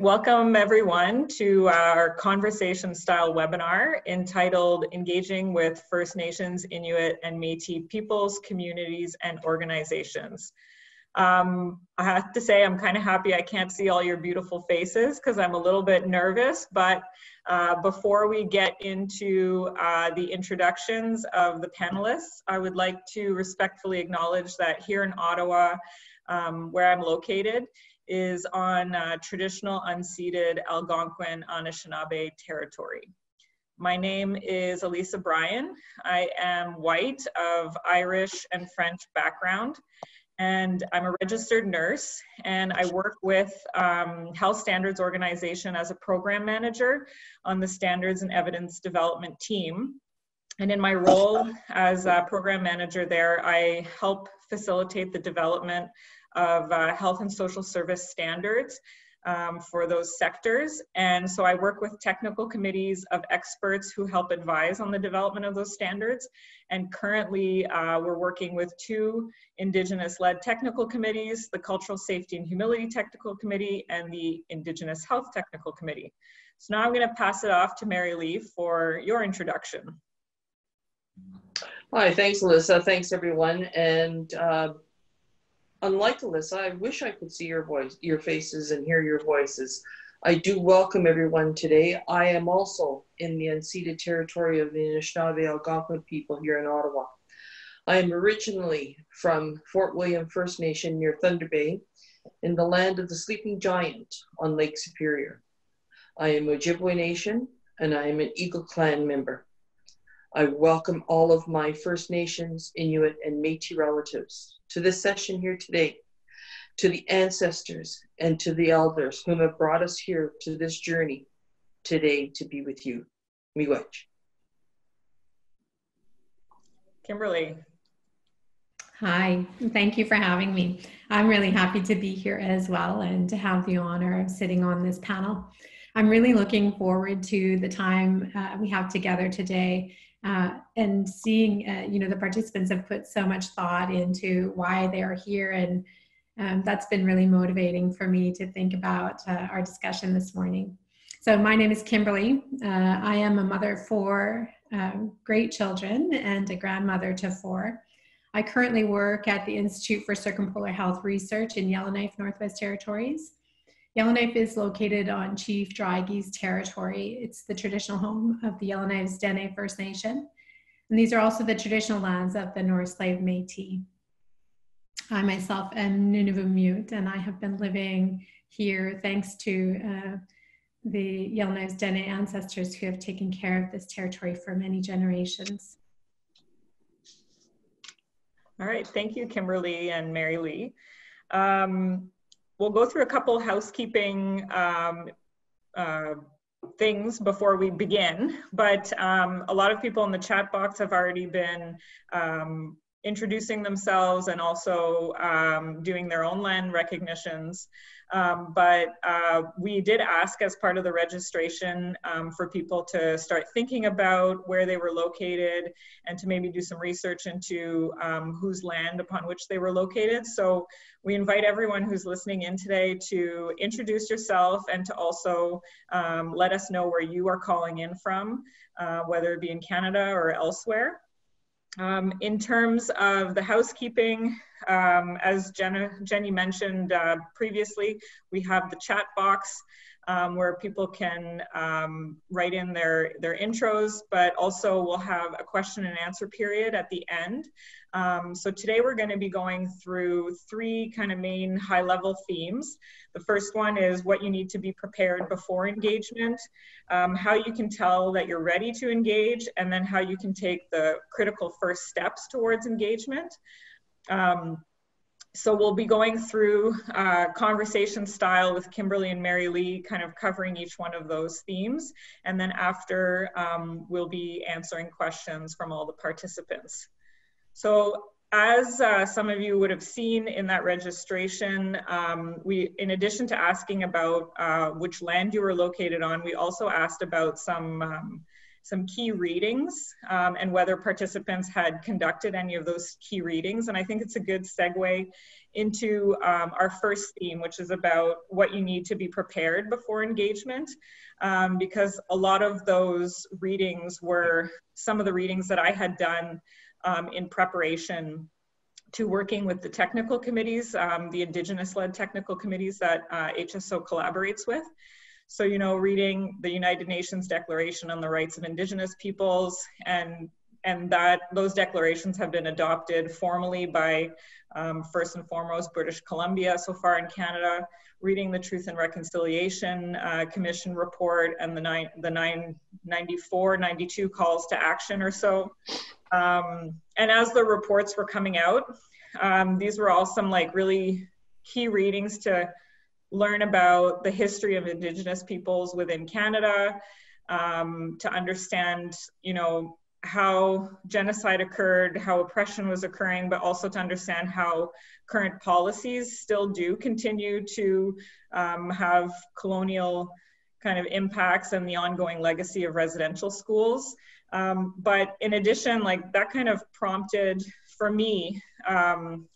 Welcome everyone to our conversation style webinar entitled Engaging with First Nations, Inuit and Métis peoples, communities and organizations. I have to say I'm kind of happy I can't see all your beautiful faces because I'm a little bit nervous, but before we get into the introductions of the panelists, I would like to respectfully acknowledge that here in Ottawa, where I'm located, is on traditional unceded Algonquin Anishinaabe territory. My name is Elisa Bryan. I am white of Irish and French background, and I'm a registered nurse, and I work with Health Standards Organization as a program manager on the Standards and Evidence Development team. And in my role as a program manager there, I help facilitate the development of health and social service standards for those sectors. And so I work with technical committees of experts who help advise on the development of those standards. And currently we're working with two Indigenous-led technical committees, the Cultural Safety and Humility Technical Committee and the Indigenous Health Technical Committee. So now I'm going to pass it off to Marylee Lee for your introduction. Hi, thanks, Alyssa. Thanks, everyone. And unlike Alyssa, I wish I could see your faces and hear your voices. I do welcome everyone today. I am also in the unceded territory of the Anishinaabe Algonquin people here in Ottawa. I am originally from Fort William First Nation near Thunder Bay in the land of the Sleeping Giant on Lake Superior. I am Ojibwe Nation and I am an Eagle Clan member. I welcome all of my First Nations, Inuit and Métis relatives to this session here today, to the ancestors and to the elders whom have brought us here to this journey today to be with you. Miigwech. Kimberly. Hi, thank you for having me. I'm really happy to be here as well and to have the honor of sitting on this panel. I'm really looking forward to the time we have together today and seeing, the participants have put so much thought into why they are here, and that's been really motivating for me to think about our discussion this morning. So my name is Kimberly. I am a mother of 4 great children and a grandmother to 4. I currently work at the Institute for Circumpolar Health Research in Yellowknife, Northwest Territories. Yellowknife is located on Chief Dry Geese territory. It's the traditional home of the Yellowknife's Dene First Nation. And these are also the traditional lands of the North Slave Métis. I myself am Nunavut, and I have been living here thanks to the Yellowknife's Dene ancestors who have taken care of this territory for many generations. All right, thank you, Kimberly and Marylee. We'll go through a couple housekeeping things before we begin, but a lot of people in the chat box have already been introducing themselves and also doing their own land recognitions. But we did ask as part of the registration for people to start thinking about where they were located and to maybe do some research into whose land upon which they were located. So we invite everyone who's listening in today to introduce yourself and to also let us know where you are calling in from, whether it be in Canada or elsewhere. In terms of the housekeeping, as Jenny mentioned previously, we have the chat box where people can write in their intros, but also we'll have a question and answer period at the end. So today we're going to be going through 3 kind of main high-level themes. The first one is what you need to be prepared before engagement, how you can tell that you're ready to engage, and then how you can take the critical first steps towards engagement. So we'll be going through conversation style with Kimberly and Marylee Lee, kind of covering each one of those themes. And then after, we'll be answering questions from all the participants. So as some of you would have seen in that registration, we, in addition to asking about which land you were located on, we also asked about some key readings and whether participants had conducted any of those key readings. And I think it's a good segue into our first theme, which is about what you need to be prepared before engagement, because a lot of those readings were some of the readings that I had done in preparation to working with the technical committees, the Indigenous-led technical committees that HSO collaborates with. So, you know, reading the United Nations Declaration on the Rights of Indigenous Peoples, and that those declarations have been adopted formally by, first and foremost, British Columbia so far in Canada, reading the Truth and Reconciliation Commission report and the 994, 92 calls to action or so. And as the reports were coming out, these were all some like really key readings to learn about the history of Indigenous peoples within Canada, to understand, you know, how genocide occurred, how oppression was occurring, but also to understand how current policies still do continue to have colonial kind of impacts and the ongoing legacy of residential schools. But in addition, like that kind of prompted for me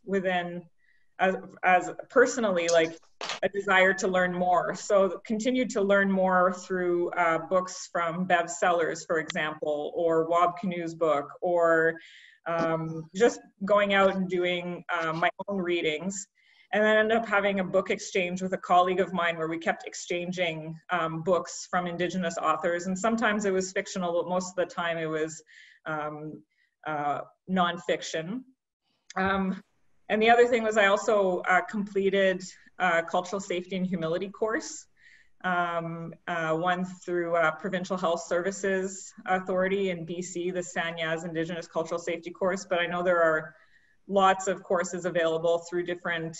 within, as personally, like a desire to learn more. So continued to learn more through books from Bev Sellers, for example, or Wab Kinu's book, or just going out and doing my own readings. And then ended up having a book exchange with a colleague of mine where we kept exchanging books from Indigenous authors. And sometimes it was fictional, but most of the time it was nonfiction. And the other thing was I also completed a cultural safety and humility course, one through Provincial Health Services Authority in BC, the Sanyas Indigenous Cultural Safety course. But I know there are lots of courses available through different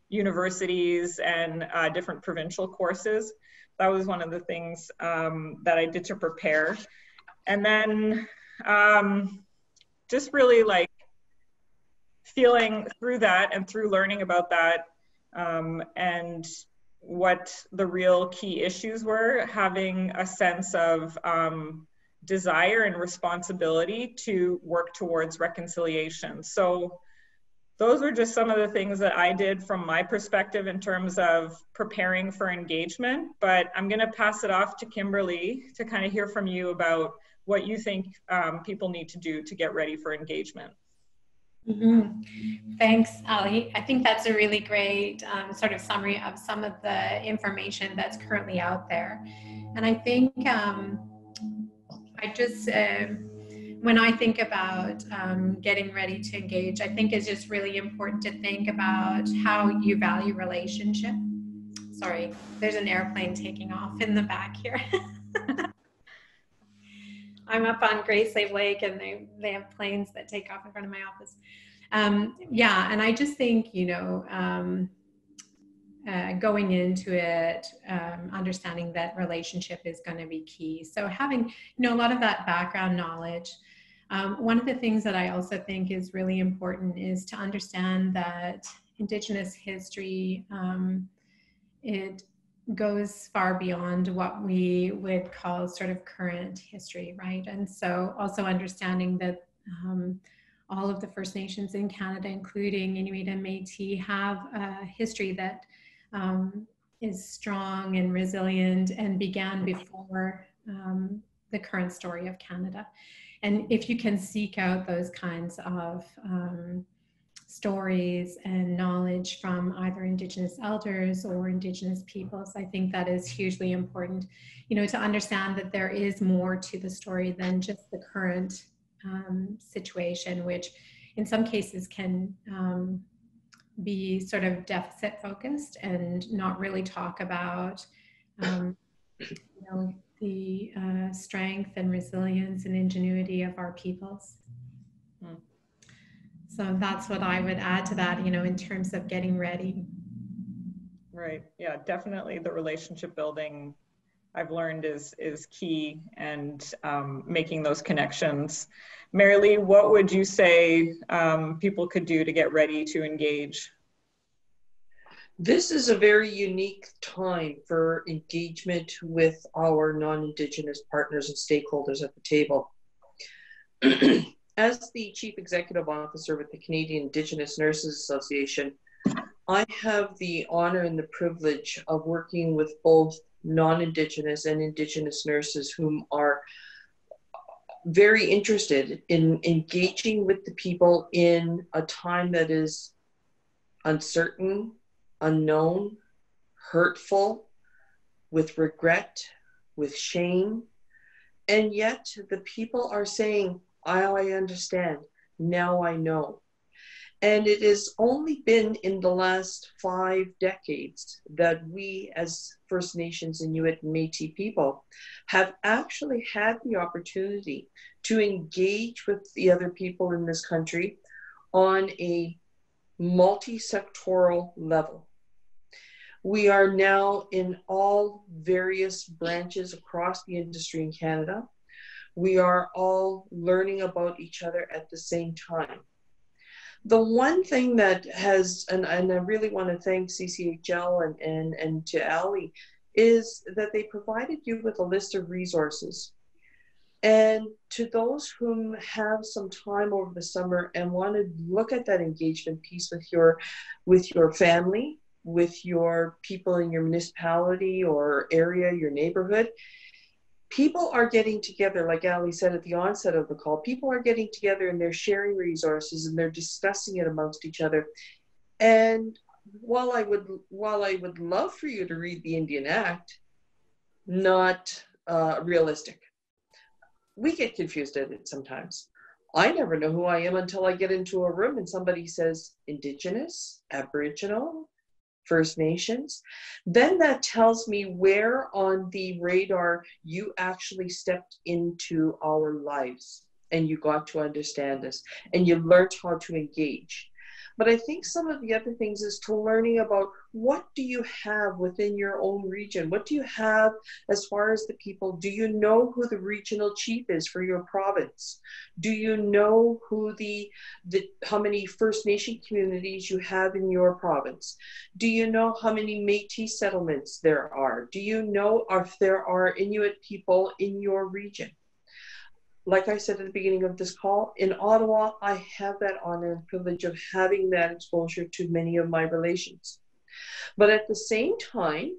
universities and different provincial courses. That was one of the things that I did to prepare. And then just really like feeling through that and through learning about that and what the real key issues were, having a sense of desire and responsibility to work towards reconciliation. So those were just some of the things that I did from my perspective in terms of preparing for engagement. But I'm going to pass it off to Kimberly to kind of hear from you about what you think people need to do to get ready for engagement. Mm-hmm. Thanks, Ali. I think that's a really great sort of summary of some of the information that's currently out there. And I think when I think about getting ready to engage, I think it's just really important to think about how you value relationship. Sorry, there's an airplane taking off in the back here. I'm up on Great Slave Lake and they have planes that take off in front of my office. Yeah, and I just think, you know, going into it, understanding that relationship is going to be key. So having, you know, a lot of that background knowledge. One of the things that I also think is really important is to understand that Indigenous history, it goes far beyond what we would call sort of current history, right? And so also understanding that all of the First Nations in Canada, including Inuit and Métis, have a history that is strong and resilient and began before the current story of Canada. And if you can seek out those kinds of stories and knowledge from either Indigenous elders or Indigenous peoples, I think that is hugely important, you know, to understand that there is more to the story than just the current situation, which in some cases can be sort of deficit focused and not really talk about you know, the strength and resilience and ingenuity of our peoples. So that's what I would add to that, you know, in terms of getting ready. Right, yeah, definitely the relationship building I've learned is key, and making those connections. Marylee, what would you say people could do to get ready to engage? This is a very unique time for engagement with our non-Indigenous partners and stakeholders at the table. As the Chief Executive Officer with the Canadian Indigenous Nurses Association, I have the honor and the privilege of working with both non-Indigenous and Indigenous nurses whom are very interested in engaging with the people in a time that is uncertain, unknown, hurtful, with regret, with shame. And yet the people are saying, I understand, now I know. And it has only been in the last 5 decades that we as First Nations, Inuit and Métis people have actually had the opportunity to engage with the other people in this country on a multi-sectoral level. We are now in all various branches across the industry in Canada. We are all learning about each other at the same time. The one thing that has, and I really want to thank CCHL and to Ali, is that they provided you with a list of resources. And to those whom have some time over the summer and want to look at that engagement piece with your family, with your people in your municipality or area, your neighborhood, people are getting together, like Ali said at the onset of the call, people are getting together and they're sharing resources and they're discussing it amongst each other. And while I would love for you to read the Indian Act, not realistic. We get confused at it sometimes. I never know who I am until I get into a room and somebody says Indigenous, Aboriginal, First Nations. Then that tells me where on the radar you actually stepped into our lives and you got to understand us and you learned how to engage. But I think some of the other things is to learning about what do you have within your own region? What do you have as far as the people? Do you know who the regional chief is for your province? Do you know who how many First Nation communities you have in your province? Do you know how many Métis settlements there are? Do you know if there are Inuit people in your region? Like I said at the beginning of this call, in Ottawa, I have that honor and privilege of having that exposure to many of my relations. But at the same time,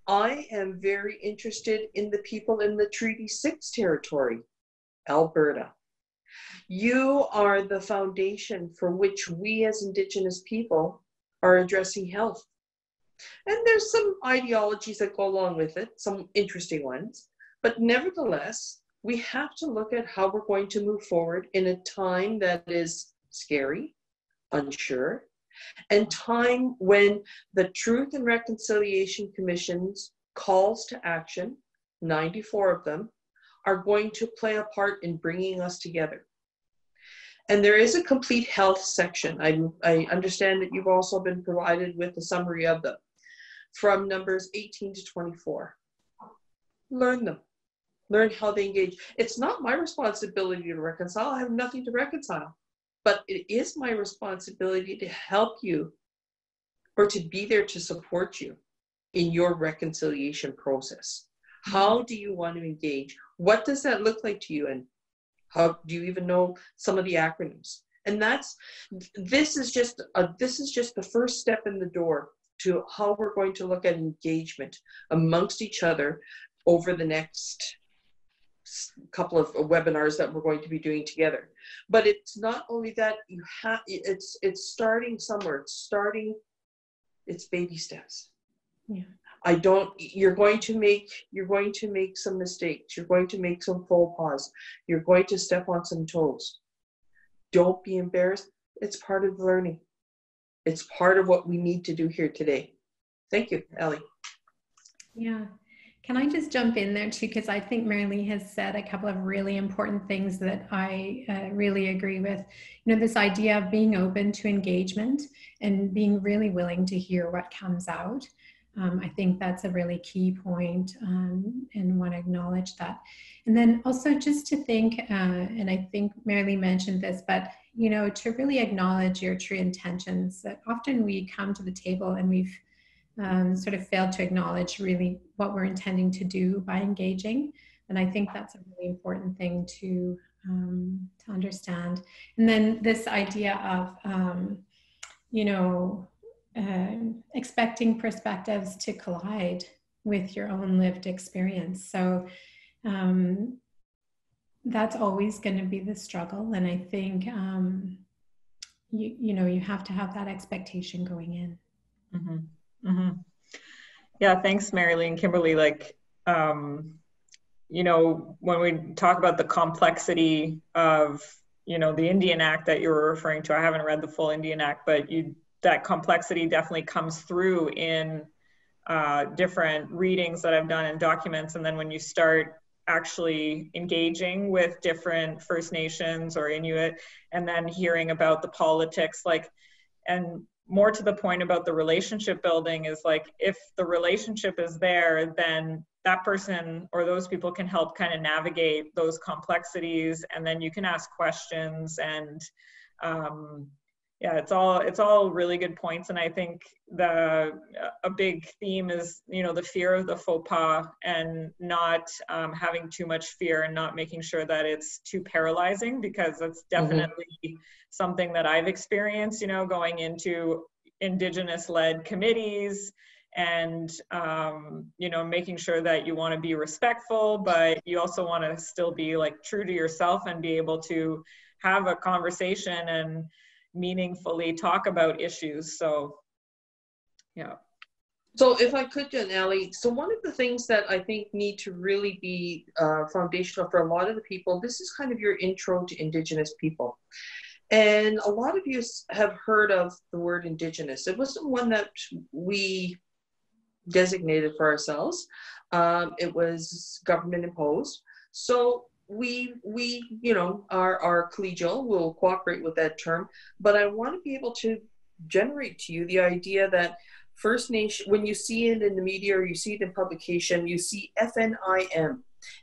I am very interested in the people in the Treaty 6 territory, Alberta. You are the foundation for which we as Indigenous people are addressing health. And there's some ideologies that go along with it, some interesting ones, but nevertheless, we have to look at how we're going to move forward in a time that is scary, unsure, and time when the Truth and Reconciliation Commission's calls to action, 94 of them, are going to play a part in bringing us together. And there is a complete health section. I understand that you've also been provided with a summary of them from numbers 18 to 24. Learn them. Learn how they engage. It's not my responsibility to reconcile. I have nothing to reconcile. But it is my responsibility to help you or to be there to support you in your reconciliation process. How do you want to engage? What does that look like to you? And how do you even know some of the acronyms? And this is just the first step in the door to how we're going to look at engagement amongst each other over the next couple of webinars that we're going to be doing together. But it's not only that, it's starting somewhere. It's baby steps. Yeah. You're going to make some mistakes. You're going to make some faux pas. You're going to step on some toes. Don't be embarrassed. It's part of learning. It's part of what we need to do here today. Thank you, Ali. Yeah. Can I just jump in there too? Because I think Marylee has said a couple of really important things that I really agree with. You know, this idea of being open to engagement and being really willing to hear what comes out. I think that's a really key point, and want to acknowledge that. And then also just to think, and I think Marylee mentioned this, but you know, to really acknowledge your true intentions. That often we come to the table and we've sort of failed to acknowledge really what we're intending to do by engaging. And I think that's a really important thing to to understand. And then this idea of, you know, expecting perspectives to collide with your own lived experience. So that's always going to be the struggle. And I think, you know, you have to have that expectation going in. Mm-hmm. Mm-hmm. Yeah, thanks, Marylee and Kimberly. Like, you know, when we talk about the complexity of, you know, the Indian Act that you were referring to, I haven't read the full Indian Act, but that complexity definitely comes through in different readings that I've done in documents. And then when you start actually engaging with different First Nations or Inuit, and then hearing about the politics, like, and more to the point about the relationship building is like, if the relationship is there, then that person or those people can help kind of navigate those complexities, and then you can ask questions. And yeah, it's all really good points. And I think a big theme is, you know, the fear of the faux pas, and not having too much fear, and not making sure that it's too paralyzing, because that's definitely something that I've experienced, you know, going into Indigenous-led committees, and you know, making sure that you want to be respectful, but you also want to still be like true to yourself, and be able to have a conversation and meaningfully talk about issues. So yeah. So if I could, Janelle, so one of the things that I think need to really be foundational for a lot of the people, this is kind of your intro to Indigenous people. And a lot of you have heard of the word Indigenous. It wasn't one that we designated for ourselves. It was government imposed. So we you know, are collegial, we'll cooperate with that term, but I want to be able to generate to you the idea that First Nation, when you see it in the media or you see it in publication, you see FNIM,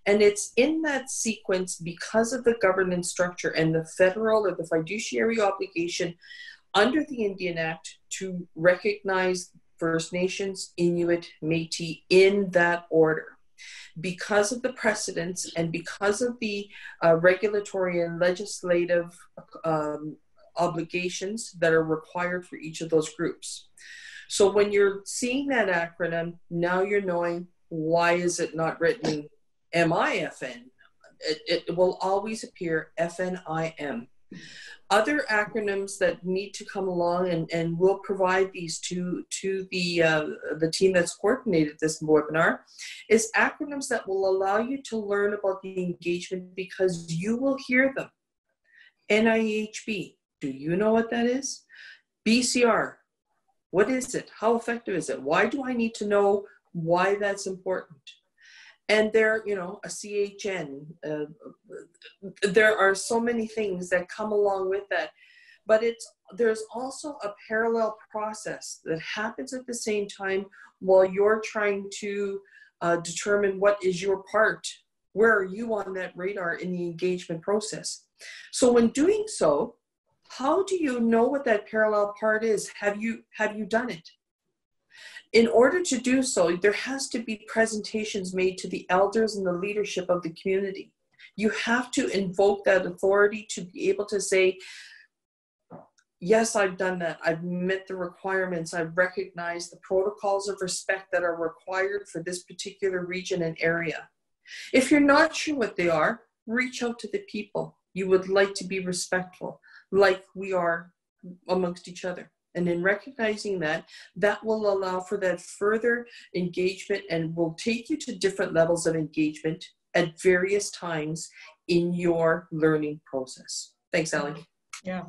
and it's in that sequence because of the governance structure and the federal or the fiduciary obligation under the Indian Act to recognize First Nations, Inuit, Métis in that order. Because of the precedents and because of the regulatory and legislative obligations that are required for each of those groups. So when you're seeing that acronym, now you're knowing, why is it not written MIFN? It will always appear FNIM. Other acronyms that need to come along, and we'll provide these to the team that's coordinated this webinar, is acronyms that will allow you to learn about the engagement, because you will hear them. NIHB, do you know what that is? BCR, what is it? How effective is it? Why do I need to know why that's important? And there, you know, a CHN, there are so many things that come along with that. But there's also a parallel process that happens at the same time while you're trying to determine what is your part. Where are you on that radar in the engagement process? So when doing so, how do you know what that parallel part is? Have you done it? In order to do so, there has to be presentations made to the elders and the leadership of the community. You have to invoke that authority to be able to say, yes, I've done that. I've met the requirements. I've recognized the protocols of respect that are required for this particular region and area. If you're not sure what they are, reach out to the people. You would like to be respectful, like we are amongst each other. And in recognizing that, that will allow for that further engagement, and will take you to different levels of engagement at various times in your learning process. Thanks, Allie. Yeah.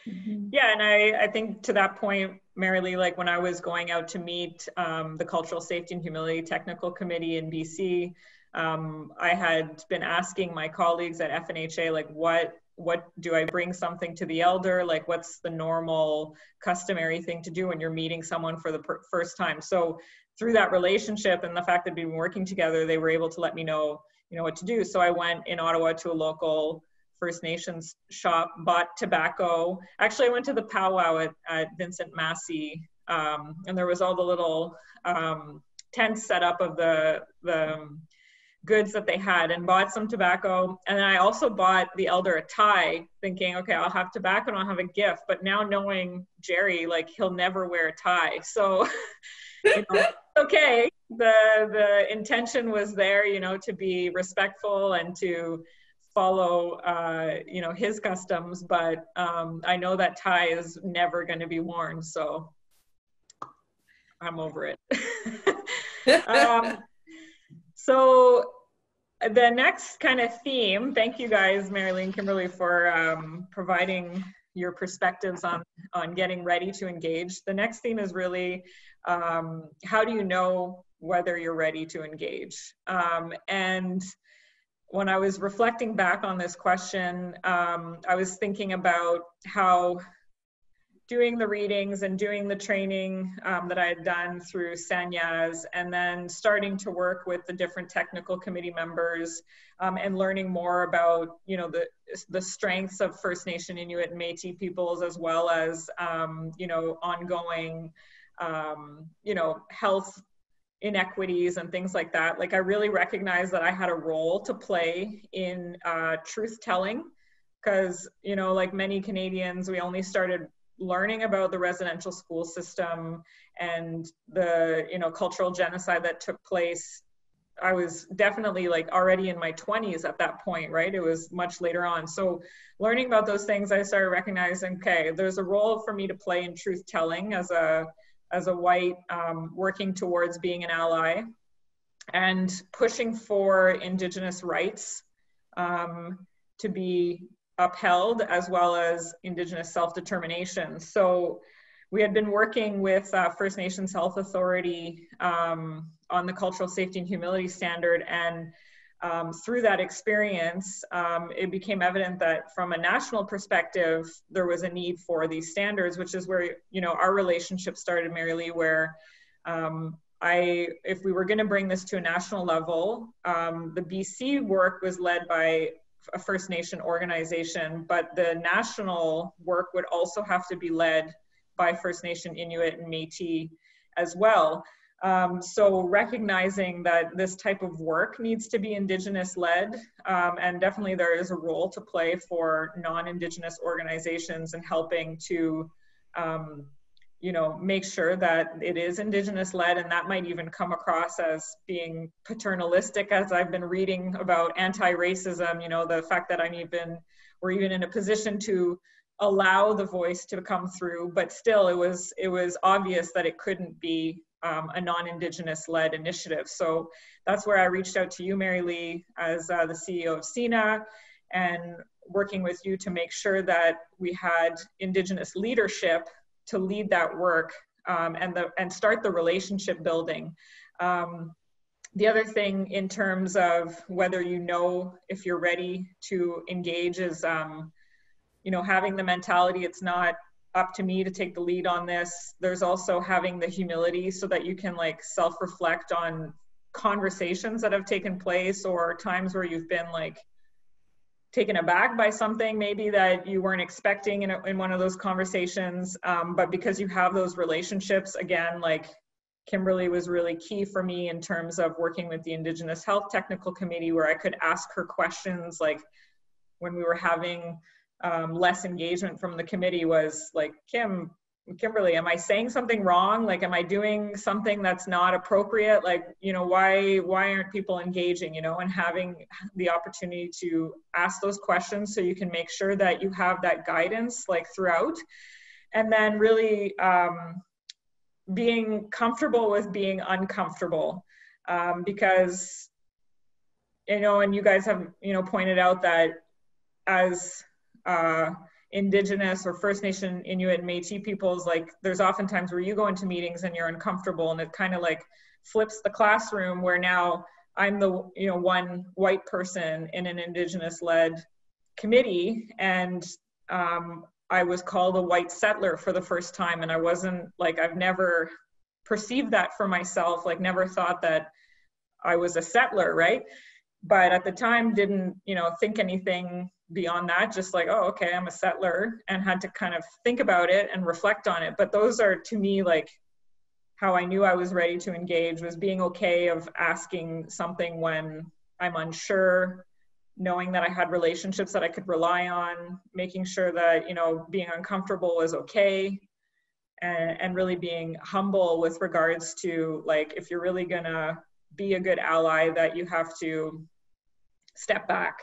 Yeah, and I think to that point, Marylee, like when I was going out to meet the Cultural Safety and Humility Technical Committee in BC, I had been asking my colleagues at FNHA, like, what do I bring something to the elder? Like, what's the normal customary thing to do when you're meeting someone for the first time? So through that relationship and the fact that we've been working together, they were able to let me know, you know, what to do. So I went in Ottawa to a local First Nations shop, bought tobacco. Actually, I went to the powwow at Vincent Massey, and there was all the little tents set up of the goods that they had and bought some tobacco. And then I also bought the elder a tie, thinking, okay, I'll have tobacco and I'll have a gift. But now knowing Jerry, like, he'll never wear a tie. So, you know, okay, the intention was there, you know, to be respectful and to follow, you know, his customs. But I know that tie is never going to be worn. So I'm over it. So the next kind of theme, thank you guys, Marylee and Kimberly, for providing your perspectives on getting ready to engage. The next theme is really, how do you know whether you're ready to engage? And when I was reflecting back on this question, I was thinking about how doing the readings and doing the training that I had done through CINA, and then starting to work with the different technical committee members and learning more about, you know, the strengths of First Nation, Inuit and Métis peoples, as well as, you know, ongoing, you know, health inequities and things like that. Like, I really recognized that I had a role to play in truth telling, because, you know, like many Canadians, we only started learning about the residential school system and the, you know, cultural genocide that took place. I was definitely like already in my 20s at that point, right? It was much later on. So learning about those things, I started recognizing, okay, there's a role for me to play in truth telling as a white, working towards being an ally and pushing for Indigenous rights to be upheld, as well as Indigenous self-determination. So we had been working with First Nations Health Authority on the Cultural Safety and Humility Standard, and through that experience, it became evident that from a national perspective, there was a need for these standards, which is where, you know, our relationship started, Marylee, where if we were going to bring this to a national level, the BC work was led by a First Nation organization, but the national work would also have to be led by First Nation, Inuit and Métis as well. So recognizing that this type of work needs to be Indigenous led, and definitely there is a role to play for non-Indigenous organizations in helping to, you know, make sure that it is Indigenous led, and that might even come across as being paternalistic, as I've been reading about anti-racism, you know, the fact that we're even in a position to allow the voice to come through, but still it was obvious that it couldn't be a non-Indigenous led initiative. So that's where I reached out to you, Marylee, as the CEO of CINA, and working with you to make sure that we had Indigenous leadership to lead that work and start the relationship building. The other thing in terms of whether you know if you're ready to engage is, you know, having the mentality, it's not up to me to take the lead on this. There's also having the humility so that you can like self-reflect on conversations that have taken place, or times where you've been like taken aback by something maybe that you weren't expecting in one of those conversations. But because you have those relationships, again, like Kimberly was really key for me in terms of working with the Indigenous Health Technical Committee, where I could ask her questions. Like when we were having less engagement from the committee, was like, Kimberly, am I saying something wrong? Like, am I doing something that's not appropriate? Like, you know, why aren't people engaging, you know, and having the opportunity to ask those questions so you can make sure that you have that guidance like throughout. And then really being comfortable with being uncomfortable, because, you know, and you guys have, you know, pointed out that as Indigenous or First Nation, Inuit and Métis peoples, like there's often times where you go into meetings and you're uncomfortable, and it kind of like flips the classroom, where now I'm the, you know, one white person in an Indigenous led committee, and I was called a white settler for the first time, and I wasn't like, I've never perceived that for myself, like never thought that I was a settler, right? But at the time didn't, you know, think anything beyond that, just like, oh, okay, I'm a settler, and had to kind of think about it and reflect on it. But those are, to me, like how I knew I was ready to engage, was being okay of asking something when I'm unsure, knowing that I had relationships that I could rely on, making sure that, you know, being uncomfortable is okay, and really being humble with regards to, like, if you're really gonna be a good ally, that you have to step back.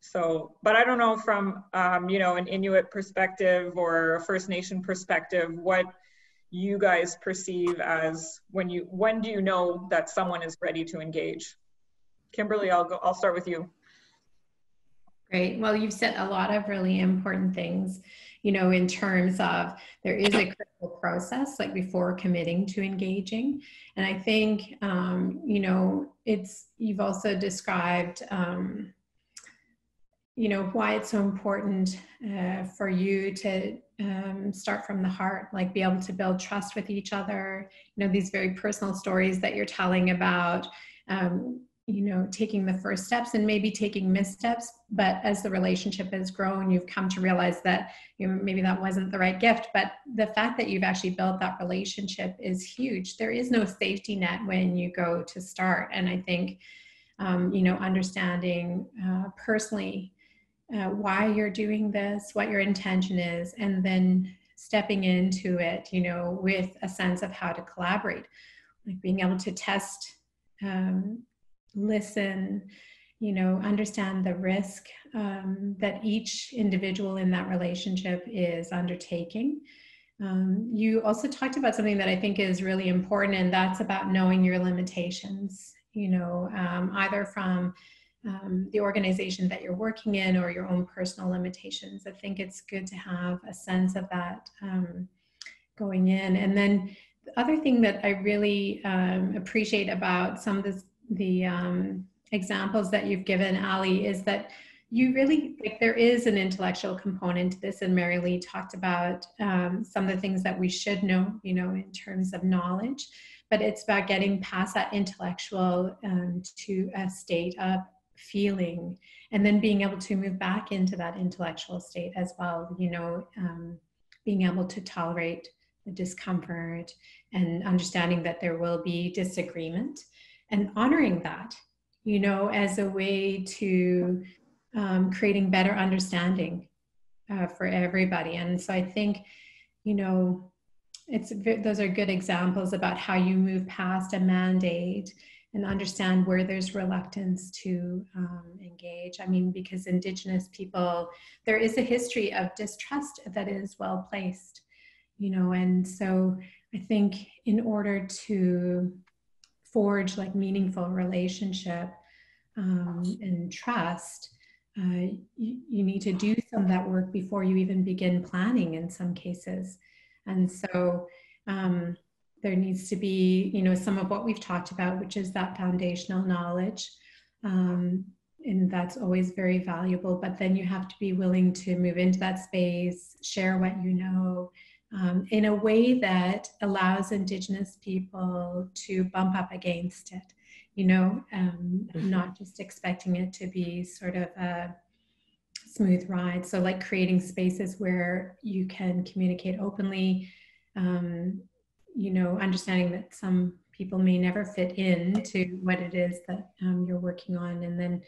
So, but I don't know from, you know, an Inuit perspective or a First Nation perspective, what you guys perceive as when do you know that someone is ready to engage? Kimberly, I'll start with you. Great. Well, you've said a lot of really important things, you know, in terms of there is a critical process like before committing to engaging. And I think, you know, you've also described, you know, why it's so important for you to start from the heart, like be able to build trust with each other, you know, these very personal stories that you're telling about, you know, taking the first steps and maybe taking missteps, but as the relationship has grown, you've come to realize that, you know, maybe that wasn't the right gift, but the fact that you've actually built that relationship is huge. There is no safety net when you go to start. And I think, you know, understanding personally why you're doing this, what your intention is, and then stepping into it, you know, with a sense of how to collaborate, like being able to test, listen, you know, understand the risk that each individual in that relationship is undertaking. You also talked about something that I think is really important, and that's about knowing your limitations, you know, either from the organization that you're working in or your own personal limitations. I think it's good to have a sense of that going in. And then the other thing that I really appreciate about some of the examples that you've given, Ali, is that you really, like, there is an intellectual component to this, and Marylee talked about some of the things that we should know, you know, in terms of knowledge, but it's about getting past that intellectual to a state of feeling, and then being able to move back into that intellectual state as well, you know, being able to tolerate the discomfort and understanding that there will be disagreement and honoring that, you know, as a way to creating better understanding for everybody. And so I think, you know, those are good examples about how you move past a mandate and understand where there's reluctance to engage. I mean, because Indigenous people, there is a history of distrust that is well placed, you know, and so I think in order to forge like meaningful relationship and trust, you need to do some of that work before you even begin planning in some cases. And so there needs to be, you know, some of what we've talked about, which is that foundational knowledge. And that's always very valuable, but then you have to be willing to move into that space, share what you know, in a way that allows Indigenous people to bump up against it, you know, not just expecting it to be sort of a smooth ride. So like creating spaces where you can communicate openly, you know, understanding that some people may never fit into what it is that you're working on, and then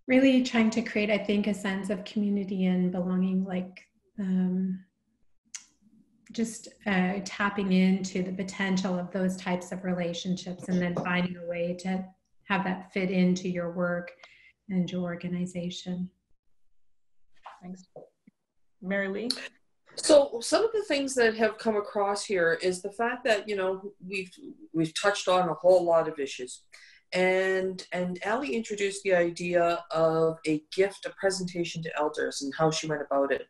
really trying to create, I think, a sense of community and belonging, like just tapping into the potential of those types of relationships, and then finding a way to have that fit into your work and your organization. Thanks. Marylee? So some of the things that have come across here is the fact that, you know, we've touched on a whole lot of issues, and Ali introduced the idea of a gift, a presentation to elders, and how she went about it.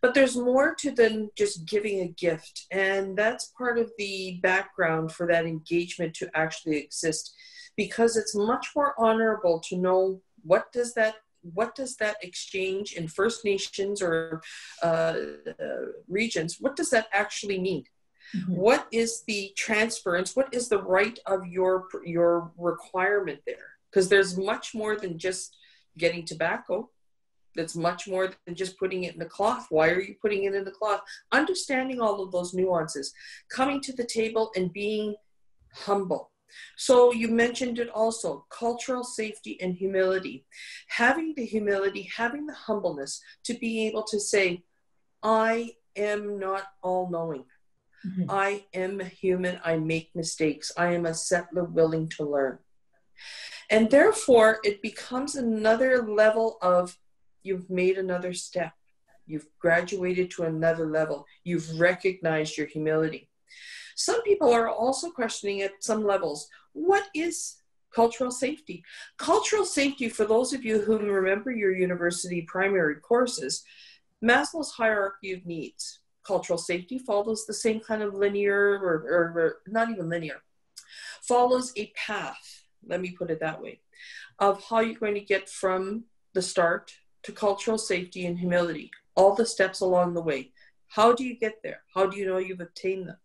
But there's more to than just giving a gift, and that's part of the background for that engagement to actually exist, because it's much more honorable to know what does that exchange in First Nations or regions, what does that actually mean? Mm-hmm. What is the transference? What is the right of your requirement there? Because there's much more than just getting tobacco. That's much more than just putting it in the cloth. Why are you putting it in the cloth? Understanding all of those nuances, coming to the table and being humble. So you mentioned it also, cultural safety and humility. Having the humility, having the humbleness to be able to say, I am not all-knowing. Mm-hmm. I am human. I make mistakes. I am a settler willing to learn. And therefore, it becomes another level of, you've made another step. You've graduated to another level. You've recognized your humility. Some people are also questioning at some levels, what is cultural safety? Cultural safety, for those of you who remember your university primary courses, Maslow's hierarchy of needs. Cultural safety follows the same kind of linear, or not even linear, follows a path, let me put it that way, of how you're going to get from the start to cultural safety and humility, all the steps along the way. How do you get there? How do you know you've obtained them?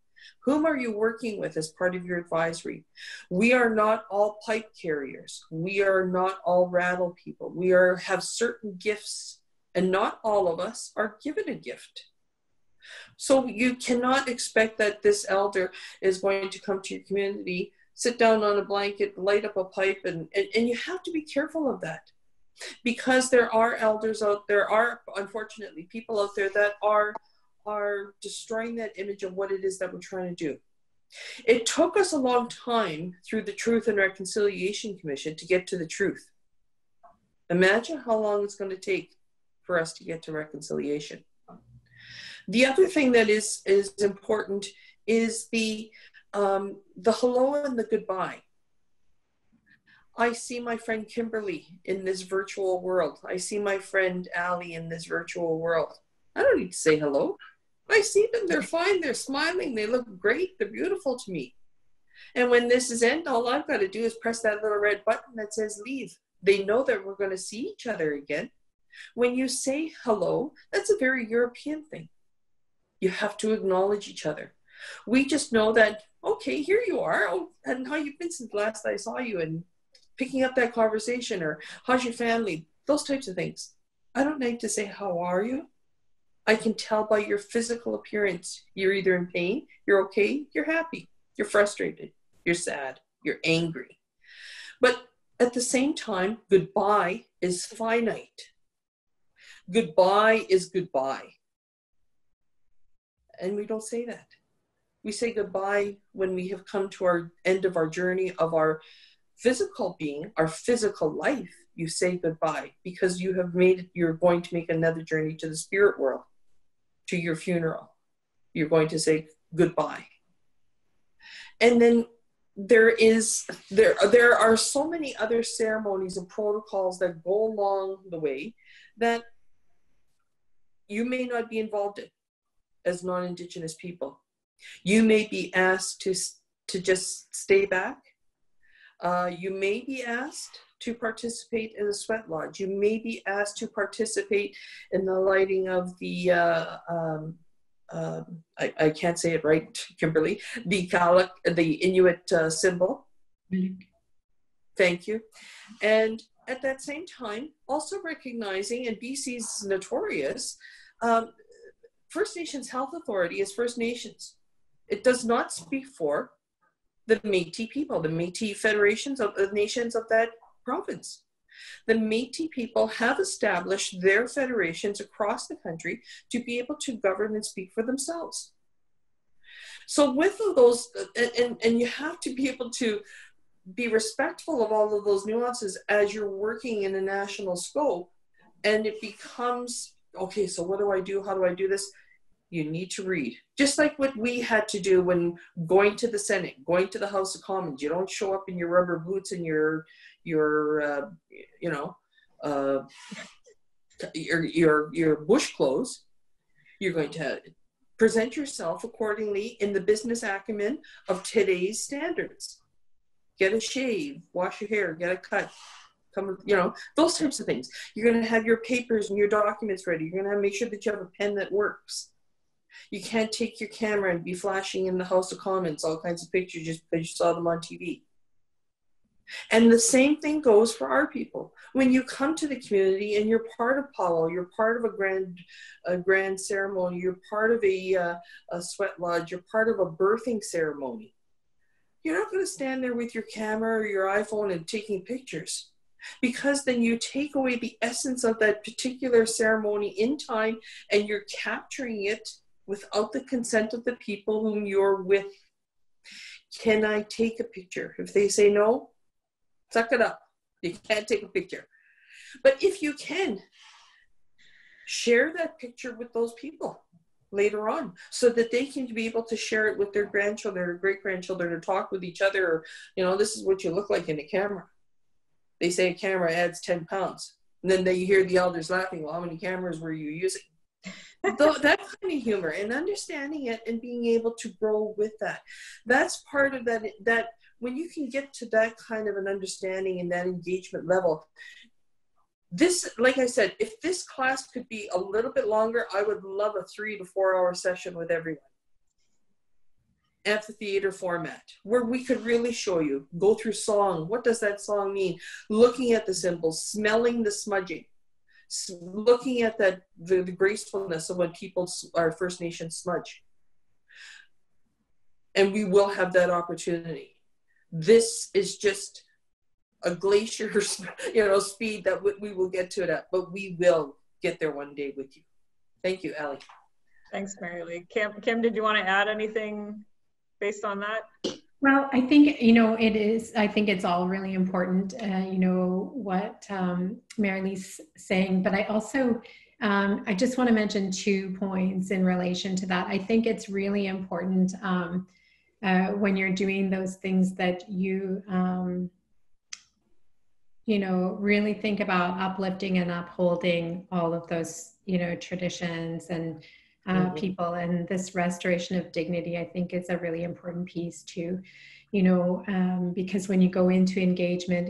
Whom are you working with as part of your advisory? We are not all pipe carriers. We are not all rattle people. We have certain gifts, and not all of us are given a gift. So you cannot expect that this elder is going to come to your community, sit down on a blanket, light up a pipe, and you have to be careful of that. Because there are elders out there, are unfortunately people out there that are destroying that image of what it is that we're trying to do. It took us a long time through the Truth and Reconciliation Commission to get to the truth. Imagine how long it's going to take for us to get to reconciliation. The other thing that is important is the hello and the goodbye. I see my friend Kimberly in this virtual world. I see my friend Ali in this virtual world. I don't need to say hello. I see them, they're fine, they're smiling, they look great, they're beautiful to me. And when this is end, all I've got to do is press that little red button that says leave. They know that we're going to see each other again. When you say hello, that's a very European thing. You have to acknowledge each other. We just know that, okay, here you are, oh, and how you've been since last I saw you, and picking up that conversation, or how's your family, those types of things. I don't need to say, how are you? I can tell by your physical appearance. You're either in pain, you're okay, you're happy, you're frustrated, you're sad, you're angry. But at the same time, goodbye is finite. Goodbye is goodbye. And we don't say that. We say goodbye when we have come to our end of our journey of our physical being, our physical life. You say goodbye because you're going to make another journey to the spirit world, to your funeral. You're going to say goodbye. And then there are so many other ceremonies and protocols that go along the way that you may not be involved in as non-Indigenous people. You may be asked to just stay back. You may be asked to participate in a sweat lodge. You may be asked to participate in the lighting of the, I can't say it right, Kimberly, the Inuit symbol. Mm-hmm. Thank you. And at that same time, also recognizing, and BC's notorious, First Nations Health Authority is First Nations. It does not speak for the Métis people, the Métis federations of the nations of that province. The Métis people have established their federations across the country to be able to govern and speak for themselves. So with those, and you have to be able to be respectful of all of those nuances as you're working in a national scope, and it becomes, okay, so what do I do? How do I do this? You need to read. Just like what we had to do when going to the Senate, going to the House of Commons. You don't show up in your rubber boots and your bush clothes. You're going to present yourself accordingly in the business acumen of today's standards. Get a shave, wash your hair, get a cut, those types of things. You're going to have your papers and your documents ready. You're going to make sure that you have a pen that works. You can't take your camera and be flashing in the House of Commons all kinds of pictures just because you saw them on TV. And the same thing goes for our people. When you come to the community and you're part of powwow, you're part of a grand ceremony, you're part of a sweat lodge, you're part of a birthing ceremony, you're not going to stand there with your camera or your iPhone and taking pictures, because then you take away the essence of that particular ceremony in time, and you're capturing it without the consent of the people whom you're with. Can I take a picture? If they say no, suck it up. You can't take a picture. But if you can, share that picture with those people later on, so that they can be able to share it with their grandchildren or great-grandchildren, or talk with each other, or, you know, this is what you look like in a camera. They say a camera adds 10 pounds. And then they hear the elders laughing, well, how many cameras were you using? That kind of humor, and understanding it and being able to grow with that. That's part of that when you can get to that kind of an understanding and that engagement level. This, like I said, if this class could be a little bit longer, I would love a 3 to 4 hour session with everyone. Amphitheater format, where we could really show you, go through song. What does that song mean? Looking at the symbols, smelling the smudging, looking at the gracefulness of when people are First Nation smudge. And we will have that opportunity. This is just a glacier, speed that we will get to it at, but we will get there one day with you. Thank you, Allie. Thanks, Marylee. Kim, did you want to add anything based on that? Well, I think, I think it's all really important, what Marylee's saying, but I also, I just want to mention 2 points in relation to that. I think it's really important when you're doing those things that you, really think about uplifting and upholding all of those, traditions and people, and this restoration of dignity, I think, is a really important piece too, because when you go into engagement,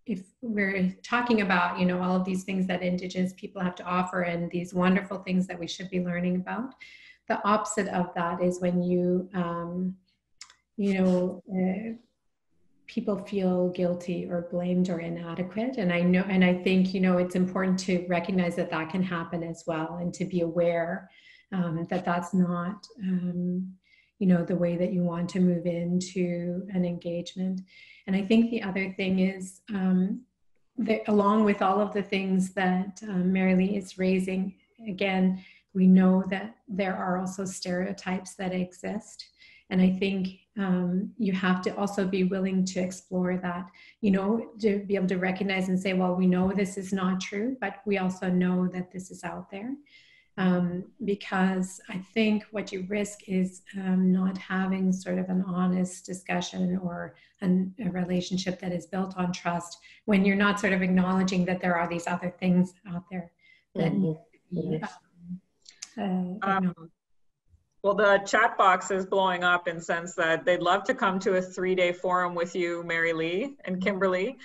if we're talking about, all of these things that Indigenous people have to offer and these wonderful things that we should be learning about, the opposite of that is when you, people feel guilty or blamed or inadequate. And I think, it's important to recognize that that can happen as well, and to be aware that that's not, the way that you want to move into an engagement. And I think the other thing is, that along with all of the things that Marylee is raising, again, we know that there are also stereotypes that exist. And I think you have to also be willing to explore that, to be able to recognize and say, well, we know this is not true, but we also know that this is out there. Because I think what you risk is not having sort of an honest discussion or a relationship that is built on trust, when you're not sort of acknowledging that there are these other things out there that need to be well, the chat box is blowing up in sense that they'd love to come to a 3-day forum with you, Marylee and Kimberly.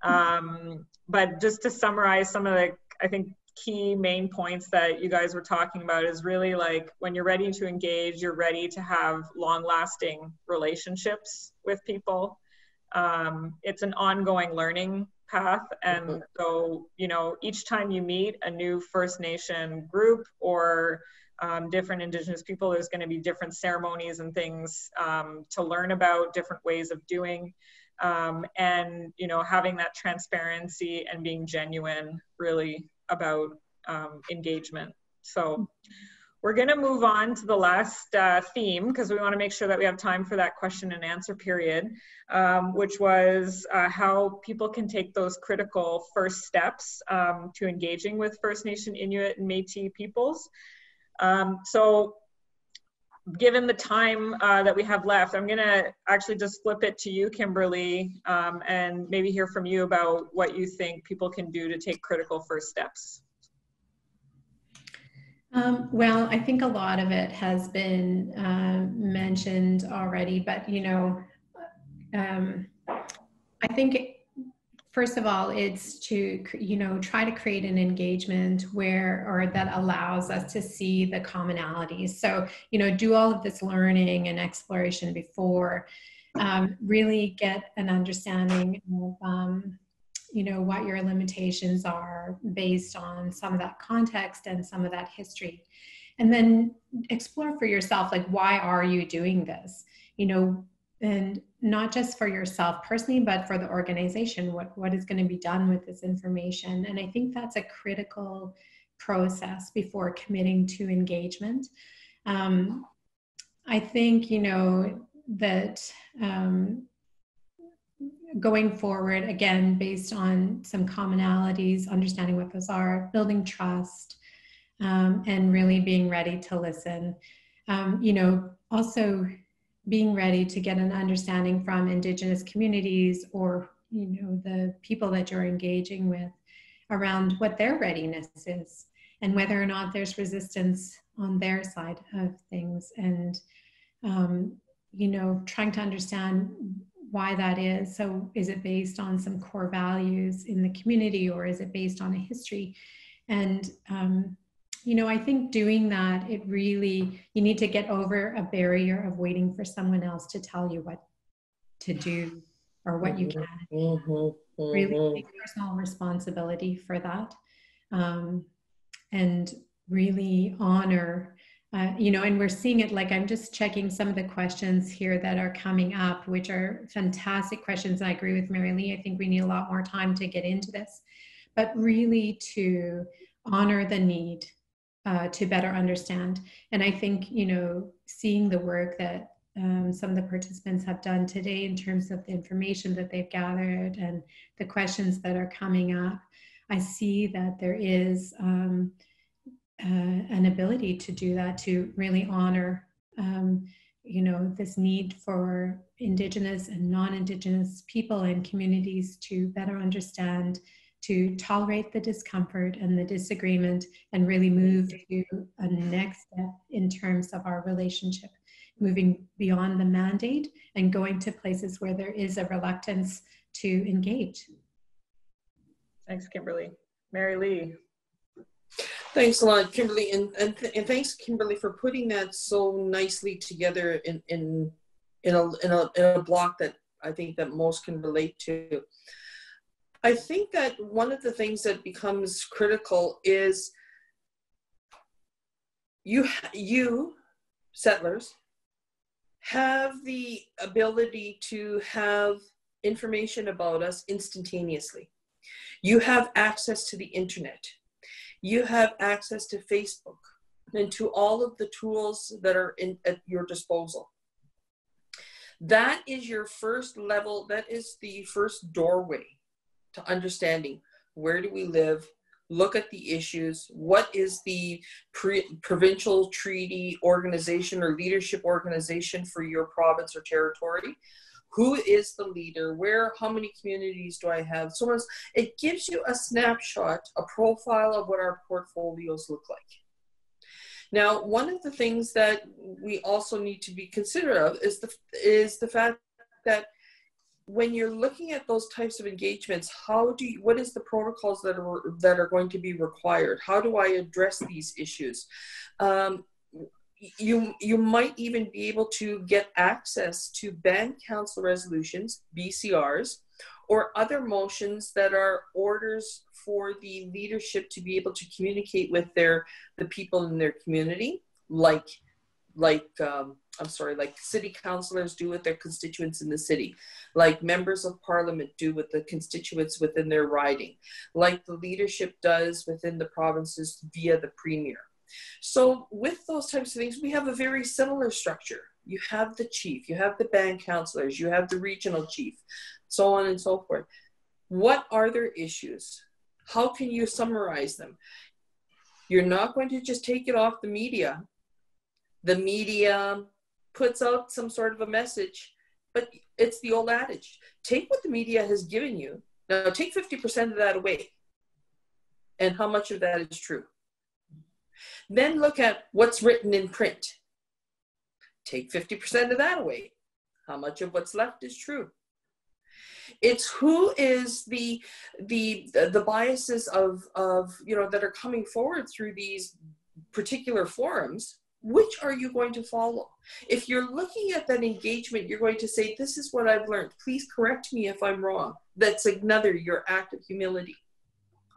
But just to summarize some of the, I think, key main points that you guys were talking about is really like, when you're ready to engage, you're ready to have long-lasting relationships with people. It's an ongoing learning path. And so, each time you meet a new First Nation group or different Indigenous people, there's going to be different ceremonies and things to learn about, different ways of doing, and having that transparency and being genuine really about engagement. So we're going to move on to the last theme, because we want to make sure that we have time for that question and answer period, which was how people can take those critical first steps to engaging with First Nation, Inuit, and Métis peoples. So given the time that we have left, I'm going to actually just flip it to you, Kimberly, and maybe hear from you about what you think people can do to take critical first steps. Well, I think a lot of it has been mentioned already, but I think first of all, it's to try to create an engagement that allows us to see the commonalities. So do all of this learning and exploration before, really get an understanding of what your limitations are based on some of that context and some of that history. And then explore for yourself, like, why are you doing this? and not just for yourself personally, but for the organization, what is going to be done with this information. And I think that's a critical process before committing to engagement. I think, you know, that going forward, again, based on some commonalities, understanding what those are, building trust, and really being ready to listen. You know, also being ready to get an understanding from Indigenous communities or, you know, the people that you're engaging with around what their readiness is and whether or not there's resistance on their side of things. And, you know, trying to understand why that is. So is it based on some core values in the community, or is it based on a history? And, you know, I think doing that, it really, you need to get over a barrier of waiting for someone else to tell you what to do or what you can. Really take personal responsibility for that. And really honor, you know, and we're seeing it, like, I'm just checking some of the questions here that are coming up, which are fantastic questions. And I agree with Marylee. I think we need a lot more time to get into this, but really to honor the need to better understand. And I think, you know, seeing the work that some of the participants have done today in terms of the information that they've gathered and the questions that are coming up, I see that there is an ability to do that, to really honor, you know, this need for Indigenous and non-Indigenous people and communities to better understand, to tolerate the discomfort and the disagreement, and really move to a next step in terms of our relationship, moving beyond the mandate and going to places where there is a reluctance to engage. Thanks, Kimberly. Marylee. Thanks a lot, Kimberly, and thanks, Kimberly, for putting that so nicely together in a block that I think that most can relate to. I think that one of the things that becomes critical is you settlers have the ability to have information about us instantaneously. You have access to the internet. You have access to Facebook and to all of the tools that are at your disposal. That is your first level, that is the first doorway to understanding where do we live, look at the issues, what is the provincial treaty organization or leadership organization for your province or territory, who is the leader, where, how many communities do I have, so on. It gives you a snapshot, a profile of what our portfolios look like. Now, one of the things that we also need to be considerate of is the fact that when you're looking at those types of engagements, what is the protocols that are going to be required? How do I address these issues? You might even be able to get access to band council resolutions, BCRs, or other motions that are orders for the leadership to be able to communicate with the people in their community, like city councillors do with their constituents in the city, like members of parliament do with the constituents within their riding, like the leadership does within the provinces via the premier. So with those types of things, we have a very similar structure. You have the chief, you have the band councillors, you have the regional chief, so on and so forth. What are their issues? How can you summarize them? You're not going to just take it off the media. The media puts out some sort of a message, but it's the old adage. Take what the media has given you. Now take 50% of that away. And how much of that is true? Then look at what's written in print. Take 50% of that away. How much of what's left is true? It's who is the biases of that are coming forward through these particular forums. Which are you going to follow? If you're looking at that engagement, you're going to say, this is what I've learned. Please correct me if I'm wrong. That's another, your act of humility.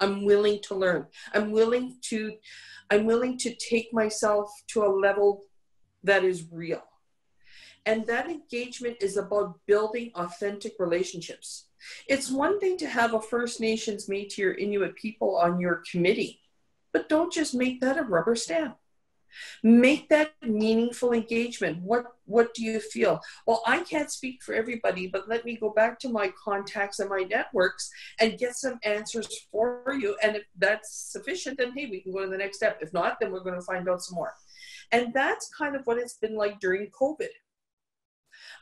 I'm willing to learn. I'm willing to take myself to a level that is real. And that engagement is about building authentic relationships. It's one thing to have a First Nations, Métis, or Inuit people on your committee, but don't just make that a rubber stamp. Make that meaningful engagement. What do you feel? Well, I can't speak for everybody, but let me go back to my contacts and my networks and get some answers for you. And if that's sufficient, then hey, we can go to the next step. If not, then we're going to find out some more. And that's kind of what it's been like during COVID.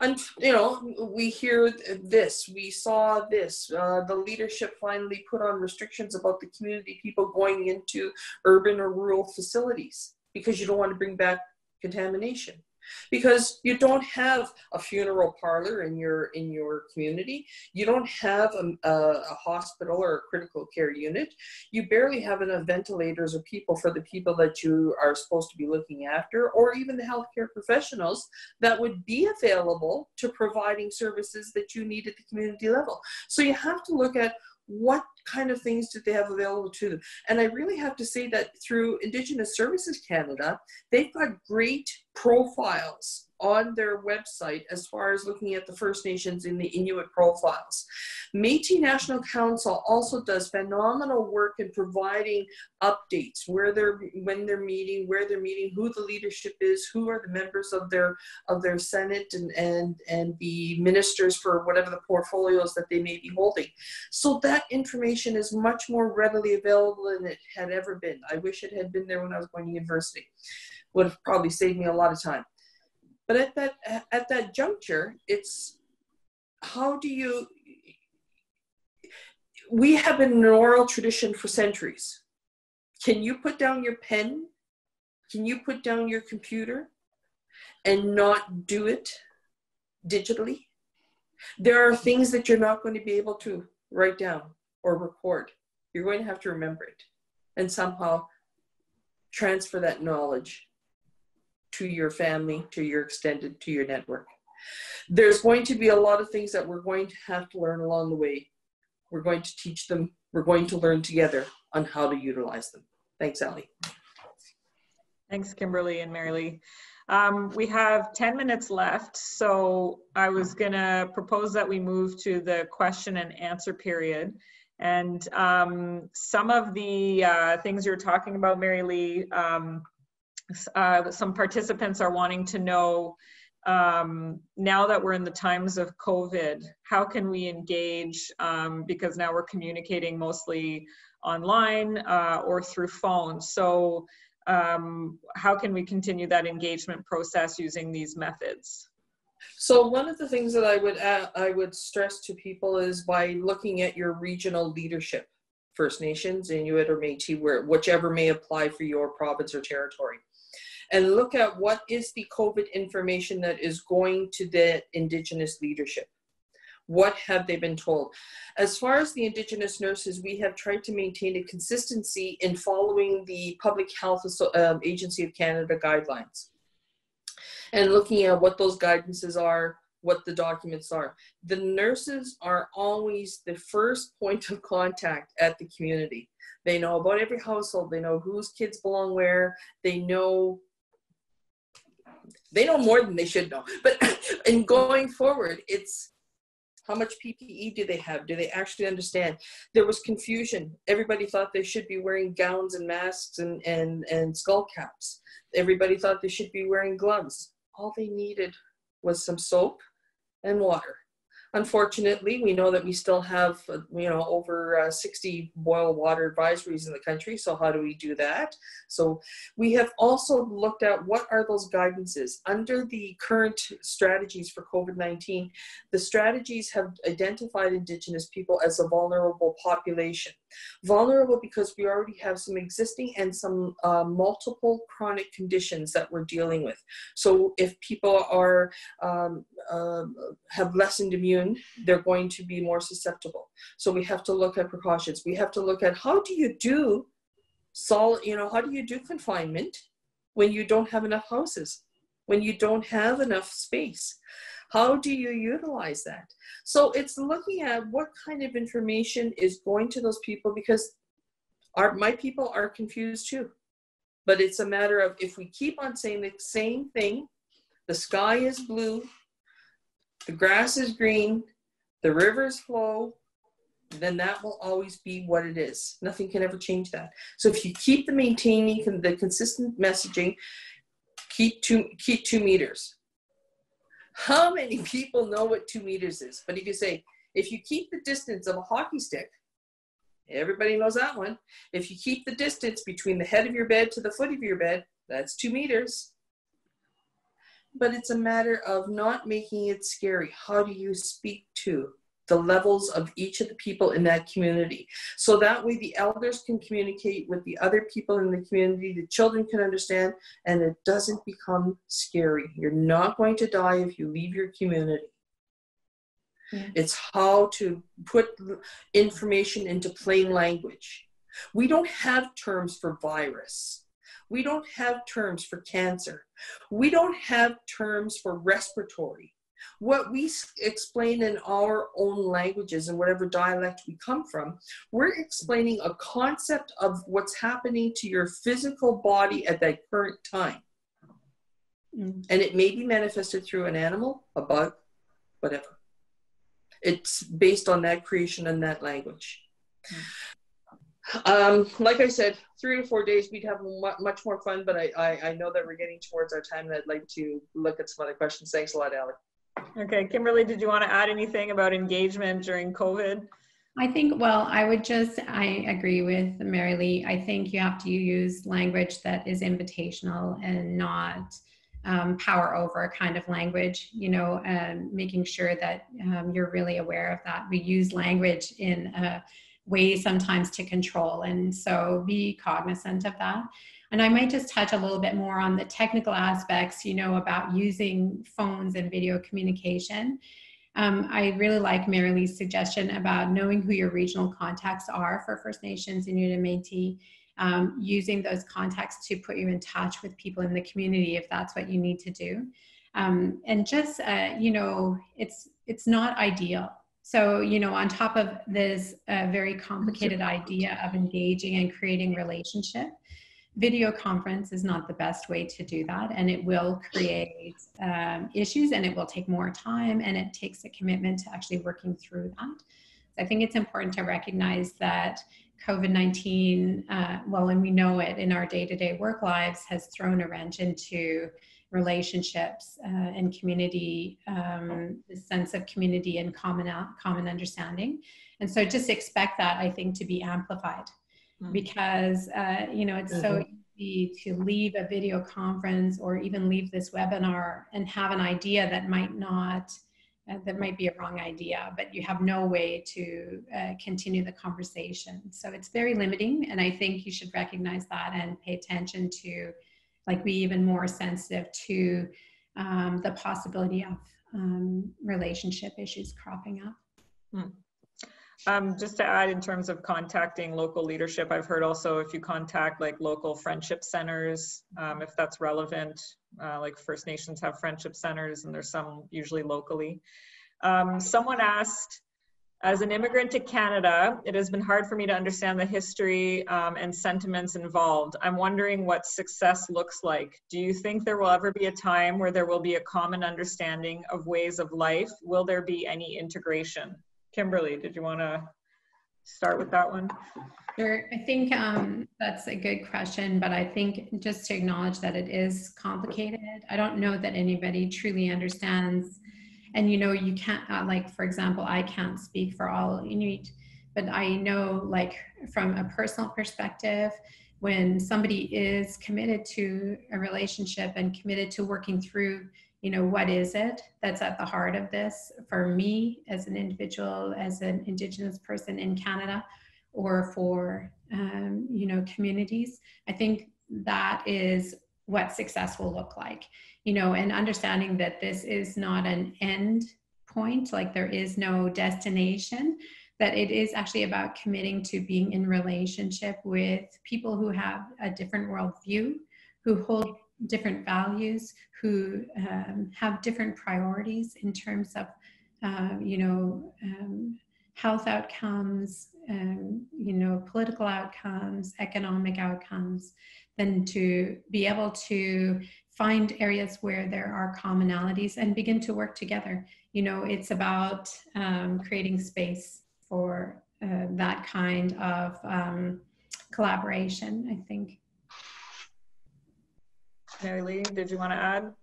And, you know, we hear this, we saw this, the leadership finally put on restrictions about the community people going into urban or rural facilities because you don't want to bring back contamination. Because you don't have a funeral parlor in your community. You don't have a hospital or a critical care unit. You barely have enough ventilators or people for the people that you are supposed to be looking after, or even the healthcare professionals that would be available to providing services that you need at the community level. So you have to look at what kind of things did they have available to them. And I really have to say that through Indigenous Services Canada, they've got great profiles on their website as far as looking at the First Nations in the Inuit profiles. Métis National Council also does phenomenal work in providing updates, when they're meeting, where they're meeting, who the leadership is, who are the members of their Senate and the ministers for whatever the portfolios that they may be holding. So that information is much more readily available than it had ever been. I wish it had been there when I was going to university. Would have probably saved me a lot of time. But at that juncture, it's how do you, we have been an oral tradition for centuries. Can you put down your pen? Can you put down your computer and not do it digitally? There are things that you're not going to be able to write down or record. You're going to have to remember it and somehow transfer that knowledge to your family, to your extended, to your network. There's going to be a lot of things that we're going to have to learn along the way. We're going to teach them. We're going to learn together on how to utilize them. Thanks, Ali. Thanks, Kimberly and Marylee. We have 10 minutes left, so I was gonna propose that we move to the question and answer period. And some of the things you're talking about, Marylee, some participants are wanting to know, now that we're in the times of COVID, how can we engage, because now we're communicating mostly online or through phone. So how can we continue that engagement process using these methods? So one of the things that I would stress to people is by looking at your regional leadership, First Nations, Inuit or Métis, whichever may apply for your province or territory. And look at what is the COVID information that is going to the Indigenous leadership. What have they been told? As far as the Indigenous nurses, we have tried to maintain a consistency in following the Public Health Agency of Canada guidelines and looking at what those guidances are, what the documents are. The nurses are always the first point of contact at the community. They know about every household. They know whose kids belong where. They know more than they should know. But in going forward, it's how much PPE do they have? Do they actually understand? There was confusion. Everybody thought they should be wearing gowns and masks and skull caps. Everybody thought they should be wearing gloves. All they needed was some soap and water. Unfortunately, we know that we still have, over 60 boil water advisories in the country. So how do we do that? So we have also looked at what are those guidances. Under the current strategies for COVID-19, the strategies have identified Indigenous people as a vulnerable population. Vulnerable because we already have some existing and some multiple chronic conditions that we're dealing with. So if people are have lessened immune, they're going to be more susceptible. So we have to look at precautions. We have to look at how do you do confinement when you don't have enough houses, when you don't have enough space? How do you utilize that? So it's looking at what kind of information is going to those people, because my people are confused too. But it's a matter of, if we keep on saying the same thing the sky is blue, the grass is green, the rivers flow, then that will always be what it is. Nothing can ever change that. So if you keep maintaining the consistent messaging, keep 2 meters. How many people know what 2 meters is? But if you say, if you keep the distance of a hockey stick, everybody knows that one. If you keep the distance between the head of your bed to the foot of your bed, that's 2 meters. But it's a matter of not making it scary. How do you speak to the levels of each of the people in that community? So that way the elders can communicate with the other people in the community, the children can understand, and it doesn't become scary. You're not going to die if you leave your community. Yeah. It's how to put information into plain language. We don't have terms for virus. We don't have terms for cancer. We don't have terms for respiratory. What we explain in our own languages and whatever dialect we come from, we're explaining a concept of what's happening to your physical body at that current time. And it may be manifested through an animal, a bug, whatever. It's based on that creation and that language. Like I said, 3 to 4 days, we'd have much more fun, but I know that we're getting towards our time, and I'd like to look at some other questions. Thanks a lot, Alec. Okay, Kimberly, did you want to add anything about engagement during COVID? I think, well, I agree with Marylee. I think you have to use language that is invitational and not power over kind of language, you know, making sure that you're really aware of that. We use language in a way sometimes to control, and so be cognizant of that. And I might just touch a little bit more on the technical aspects, you know, about using phones and video communication. I really like Marilee's suggestion about knowing who your regional contacts are for First Nations, Inuit and Métis, using those contacts to put you in touch with people in the community if that's what you need to do. And just, you know, it's not ideal. So, you know, on top of this very complicated idea of engaging and creating relationship, video conference is not the best way to do that, and it will create issues, and it will take more time, and it takes a commitment to actually working through that. So I think it's important to recognize that COVID-19, well, and we know it in our day-to-day work lives, has thrown a wrench into relationships and community, the sense of community and common understanding. And so just expect that, I think, to be amplified. Because, you know, it's so easy to leave a video conference or even leave this webinar and have an idea that might not, that might be a wrong idea, but you have no way to continue the conversation. So it's very limiting, and I think you should recognize that and pay attention to, like, be even more sensitive to the possibility of relationship issues cropping up. Just to add, in terms of contacting local leadership, I've heard also if you contact like local friendship centers, if that's relevant, like First Nations have friendship centers and there's some usually locally. Someone asked, as an immigrant to Canada, it has been hard for me to understand the history and sentiments involved. I'm wondering what success looks like. Do you think there will ever be a time where there will be a common understanding of ways of life? Will there be any integration? Kimberly, did you want to start with that one? Sure. I think that's a good question, but I think just to acknowledge that it is complicated. I don't know that anybody truly understands. And, you know, you can't, like, for example, I can't speak for all Inuit, but I know, like, from a personal perspective, when somebody is committed to a relationship and committed to working through, you know, what is it that's at the heart of this for me as an individual, as an Indigenous person in Canada, or for, you know, communities, I think that is what success will look like, you know, and understanding that this is not an end point, like there is no destination, that it is actually about committing to being in relationship with people who have a different worldview, who hold different values, who have different priorities in terms of, you know, health outcomes, you know, political outcomes, economic outcomes, then to be able to find areas where there are commonalities and begin to work together. You know, it's about creating space for that kind of collaboration, I think. Marylee, did you want to add?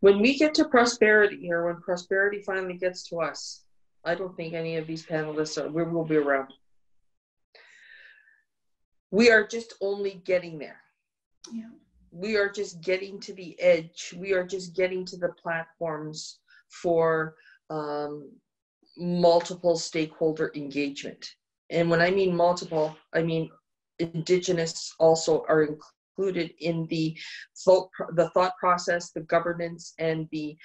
When we get to prosperity, or when prosperity finally gets to us, I don't think any of these panelists we will be around. We are just only getting there. Yeah. We are just getting to the edge. We are just getting to the platforms for multiple stakeholder engagement. And when I mean multiple, I mean Indigenous also are included in the thought process, the governance, and the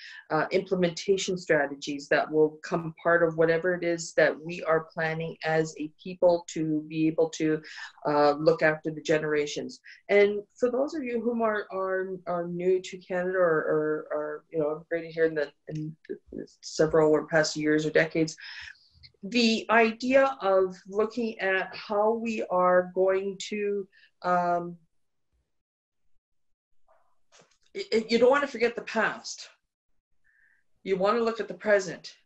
implementation strategies that will come part of whatever it is that we are planning as a people to be able to look after the generations. And for those of you whom are new to Canada or are immigrated here in several or past years or decades, the idea of looking at how we are going to you don't want to forget the past. You want to look at the present,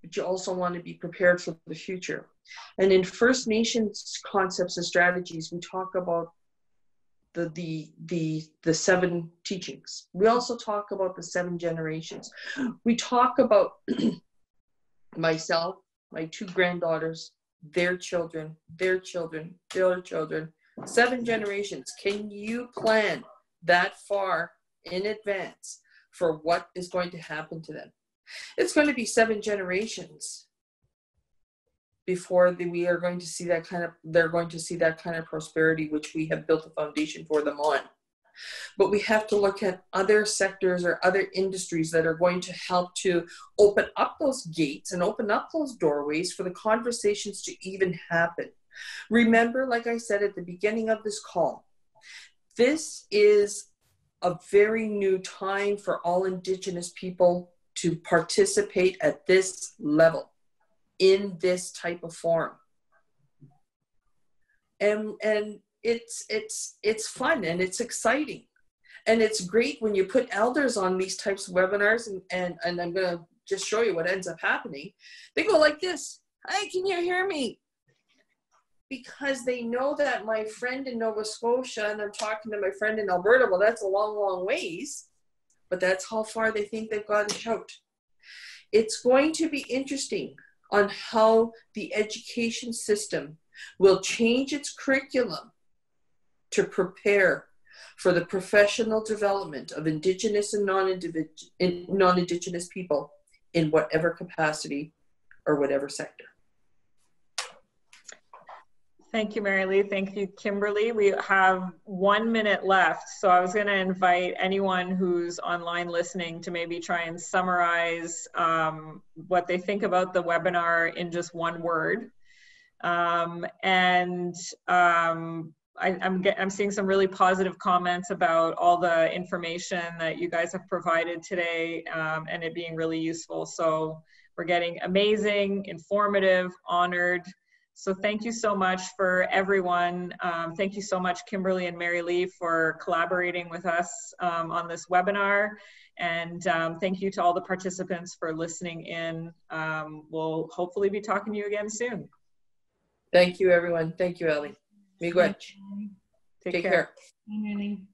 but you also want to be prepared for the future. And in First Nations concepts and strategies, we talk about the 7 teachings. We also talk about the 7 generations. We talk about myself, my 2 granddaughters, their children, their children, their children, 7 generations. Can you plan that far in advance for what is going to happen to them? It's going to be 7 generations before we are going to see that kind of, they're going to see that kind of prosperity, which we have built a foundation for them on. But we have to look at other sectors or other industries that are going to help to open up those gates and open up those doorways for the conversations to even happen. Remember, like I said at the beginning of this call, this is a very new time for all Indigenous people to participate at this level, in this type of forum. And it's fun and it's exciting. And it's great when you put elders on these types of webinars, and I'm gonna just show you what ends up happening. They go like this: "Hi, can you hear me?" Because they know that my friend in Nova Scotia, and I'm talking to my friend in Alberta, well, that's a long, long ways, but that's how far they think they've got to shout. It's going to be interesting on how the education system will change its curriculum to prepare for the professional development of Indigenous and non-Indigenous people in whatever capacity or whatever sector. Thank you, Marylee. Thank you, Kimberly. We have 1 minute left, so I was going to invite anyone who's online listening to maybe try and summarize what they think about the webinar in just 1 word. I'm seeing some really positive comments about all the information that you guys have provided today, and it being really useful. So we're getting amazing, informative, honored. So thank you so much for everyone. Thank you so much, Kimberly and Marylee, for collaborating with us on this webinar. And thank you to all the participants for listening in. We'll hopefully be talking to you again soon. Thank you, everyone. Thank you, Ellie. Miigwech. Take care. Bye, Marylee.